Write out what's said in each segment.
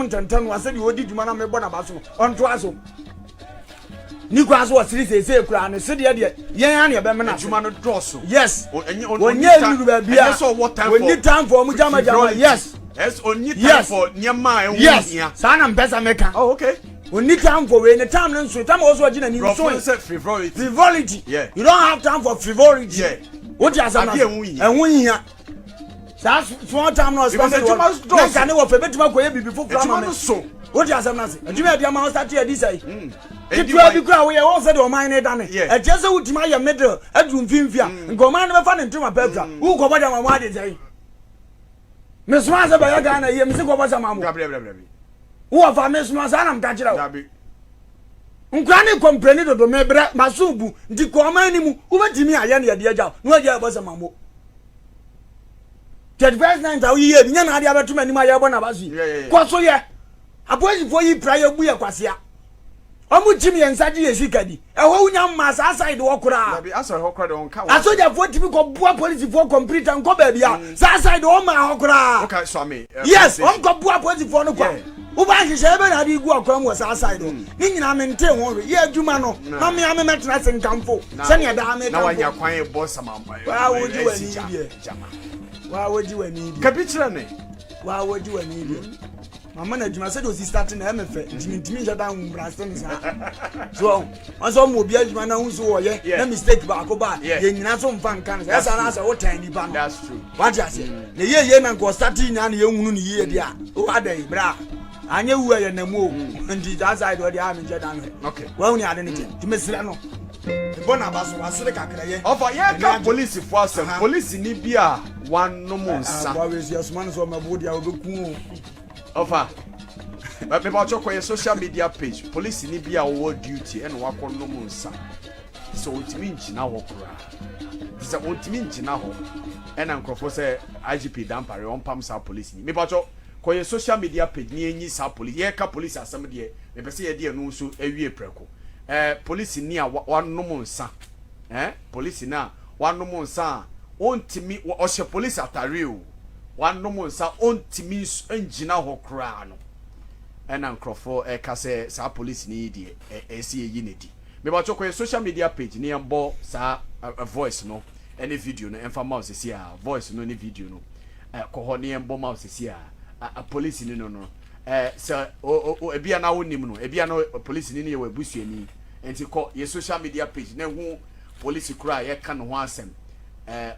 am tantan wa se de odi djuma na me bo na ba so on to aso ni kwa so wasiri se kura ne se de yen ya ne be me na djuma no drosso yes onye nuru ba bia only time for mu jama yes only time for nyama e yes sana mpesa meka oh okay only time for when the time nso time also agina ni so frivolity yeah you don't have time for frivolity yeah what you asam na ehun sa small time no spend na kan wo fe betima koye bibi fofura ma so what you asam na se adwuma dia ma start here this say kitwa bi kura we won say the man ne dane e je say utima ye middle adu mfimfia ngoma ne be fa ne ntuma pepra wo ko boda ma ma de say me sma se ba ya ga na ye me se ko boda ma mo wo fa me sma sa na mka kira wo nkwa ne complain do me bra masubu ndi ko ma ni mu wo betimi aye ne ye de agya no agya boda ma mo the first night I hear nya na dia betu mani ma ya bo na basu ko so ye aboyi fo yi prayer bu ye kwasia omu jimi ensaji ye sikadi e ho unya ma sa side wo kura bi aso ho kura de on ka wo asoja fo tibi ko bua police fo complete nko ba bia sa side wo ma ho kura okay so me yes on ko bua police fo no kwa wo ba hihye be na di gu akwa mo sa side ni nyina me nte ho ye adwuma no na me ame metra se nkamfo se ne da ame na wanya kwan e boss amamba wa wo ji wani die wa woji wani di kapitira ne wa woji wani di mama na djuma se do si start na emefe ntimi jada umbrase ni sa so onso mo bia djuma na hunso wo ye na mistake ba ko ba ye nyina so mfa nkan sa sa na sa wo tan ni ba no that's true what you say na ye na ko start ni na ye hunu ni ye dia o adai bra anye wu ye na mu o ndi that side wo dia am jada no okay wa uni ade ni ti mesira no bona baso wasere kakra ye ofa ye ka police for asem police ni bia wan no monsa wa we sia suma no so mabodi a obeku ofa me ba choko ye social media page police ni bia wo duty and wa kon no monsa so ultimate nchina ho kura this ultimate nchina ho and ankrofo say IGP Dampare on pam sa police ni me ba cho ko ye social media page ni enyi sa police ye ka police asem de me pese ye de no so awie preko police ni a wanom nsa police na wanom nsa ontimi o hye police atare o wanom nsa ontimi engina ho kra no ena nkrofo ka se sa police ni die esi eyi nedi me ba choko social media page ni embo sa voice no any video no emfa mouse si a voice no ni video no ko ho ni embo mouse si a police ni no se o ebia na wonim no ebia no police ni ye wa busuani enti ko ye social media page na hu police kura ye ka no ho asem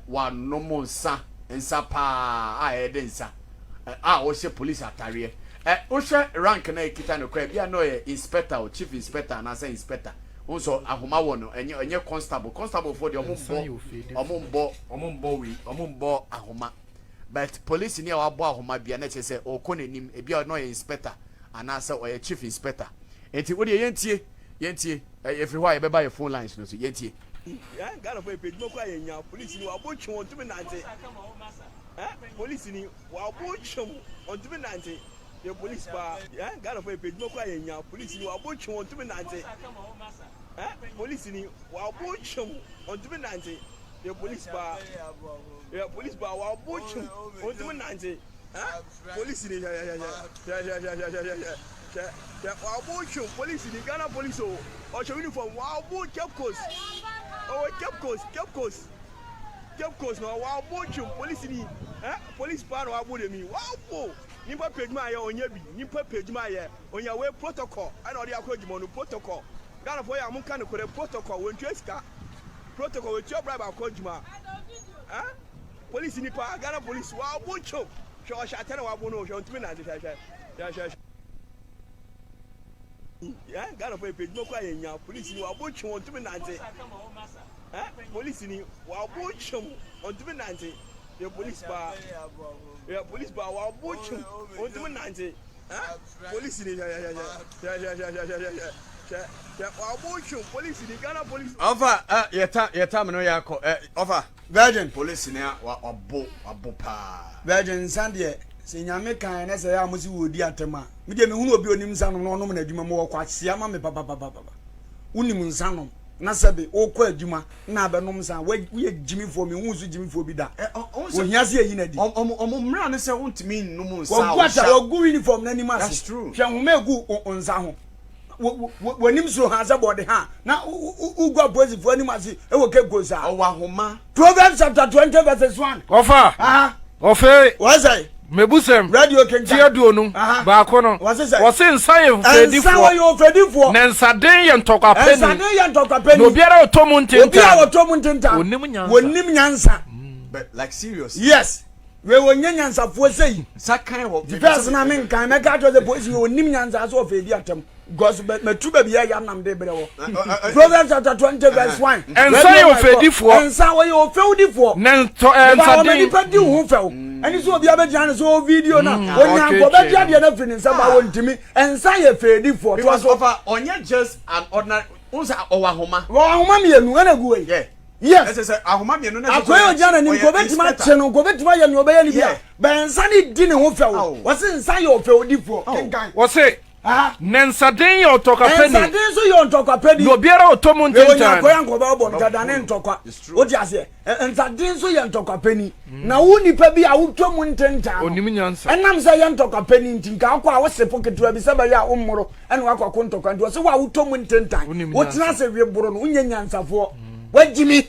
wa nomo nsa pa a ye de nsa o she police atare o she rank na ekita no kwa bia no ye inspector or chief inspector na say inspector unso ahoma wo no enye constable for the omumbo ahoma but police ni wa bo ahoma bia na che say o konenim e bia no ye inspector ana say o ye chief inspector enti wo de yentie everywhere you buy your phone lines no so yentie ya gala for page mo kwa yenya police ni wa bochun on tumi nante police ni wa bochun on tumi nante your police ba ya gala for page mo kwa yenya police ni wa bochun on tumi nante police ni wa bochun on tumi nante your police ba wa bochun on tumi nante police ni ya wa bochun police ni Ghana police o show uniform wa bo kept coast no wa bochun police ni police pa no wa bo dem wa bo nipa pejuma ye onya bi nipa pejuma ye onya we protocol ana odi akogimo no protocol Ghana for ya mun kan ko protocol won tueska protocol we tue bribe akogima police ni pa Ghana police wa bochun sho sha tane wa bo no sho ntumi na sha ya Ghana for page mo kwa yenya police ni wa bochun on tumi nante police ni wa bochun on tumi nante your police ba wa bochun on tumi nante police ni ya wa bochun police ni Ghana police over yeta me no yakọ over virgin police ni wa obo pa virgin sande se nyame kan na se ya musi wodi atema me de me hunu obi onim nsanom no nom na adwuma mo kwa sia ma me papa unim nsanom na sabe o ko adwuma na abenom sa we Jimmy for me hu so Jimmy for bi da wo hiase yi na di omo mra ne se wontimi nnum nsa wo kwata wo gu uniform na ni ma that's true hwe home egu onsa ho wonim so ha za body ha na ugwa positive ani ma si e wo ke go sa owa homa Proverbs chapter 20 verses 1 ofa ofe what's that mebusem radio kenka tiaduo no ba ko no wose nsa ye fedifo nsa ye fedifo na nsa den ye ntokwa peni nsa den ye ntokwa peni no obiara otomu ntinta obiara otomu ntinta wonim nyansa but like serious yes we wonya nyansa fo sei sakan ho defense na men kan me ka to the police wonim nyansa so fedi atem because metuba bia ya nam de bere wo Proverbs chapter 20 verse 1 nsa ye fedifo nsa ye fedifo na nsa den ni pedi hu few ani so obi abegyan so video na onya ko bedia de na fini nsa ba wontimi nsa ye fedifo to so onye just an ordinary unsa owahoma mienu ana guwe yes say ahoma mienu na akoyo ojana ni ko betima che no ko betima ye no obeye ni bia ben nsa ni di ne ho few wose nsa ye ofewdifo kenkan wose nensa den ye otoka peni nensa den so ye otoka peni no biara otomu ntinta akoyo anko ba obo ntada ne ntoka odi ase nsa den so ye ntoka peni na wo nipa bi a wotomu ntinta onim nyansa enam se ye ntoka peni ntinka akwa wo se poketu bi se ba ya ommoro ene wakwa ko ntoka ndi wo se wa wotomu ntinta wo tena se wie boro no unya nyansafo wajimi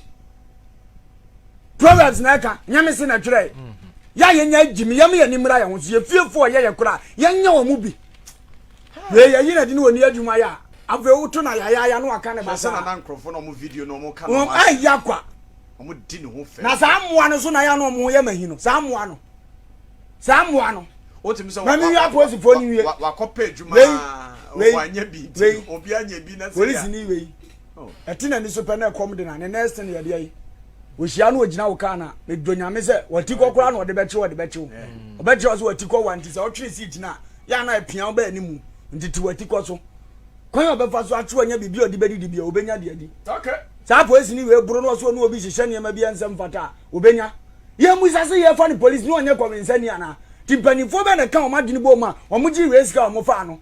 Proverbs na ka nyame se na twere ya yenya jimi yam ye nimra ya ho so ye fiefo ye kura yenya wo mu bi ye yi na di ni woni adwuma ya afa wuto na ya no aka ne basa na nkrofo no mo video no mo ka no ai ya kwa mo di ne ho fe na sa amoa no so na ya no mo ye mahino sa amoa no otimi so na mi ya police fo ni wie wa kopa adwuma wa anya bi obi anya bi na se police ni we etina ni so pe na kom de na ne next ne ye de yi wohia no ogina wo kana me donyame se wati kokora na ode beche obeche so wati ko wanti se otwe si gina ya na apia wo ba animu ntiti wati ko so kwan obefa so atwe anya bibi odi bedi bia obenya de adi okay sa police ni we buru no so no obi hihye ne ma bia nsem fata obenya ye mu sase ye fa ni police ni onye kwensani ana timpanifo be na ka o ma dini bo ma o mu ji race ka o mu fa no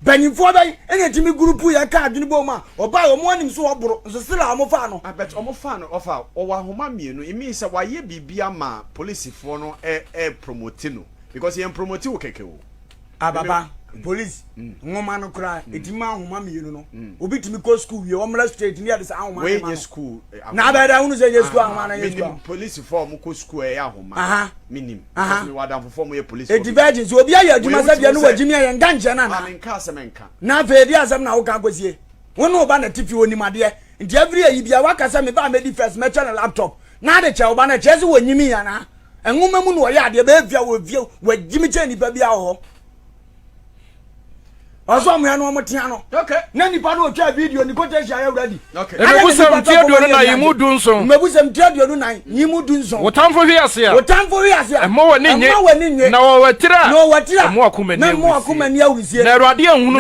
Benifo bay ene timi group ya ka adwene bo ma oba o mo anim so oboro so sila o mo fa no abet o mo fa no ofa o wa homa mienu e mean say wa ye bibia ma police fo no promote no because ye promote wo keke wo ababa police ngoma no kra etima homa mienu no obi timi ko school wie o mra straight ni ade sa homa we ye school na abeda hunu se ye school homa na ye school police fo mo ko school ya homa minim because me wadam fo mo ye police e divergence obi aye adwuma sa bia no wagimi aye nganje na na nka semenka na fe di asem na wo ka gosie wono oba na tifi onimade nti every ayi bia wakasa me ba me di first me channel laptop na de che oba na chese wonyimi ya na enwuma mu no wo ya de be via wo via wagimi che nipa bia ho Aso mu ya no motia no okay na nipa no twa video ni potential ya ready okay mebusem tiaduo no na yimu dunson mebusem tiaduo no na yimu dunson wotamfo hwiase a emmo woni nye na wo watira no watira emmo akomani na mo akomani awusie na awurade ahunu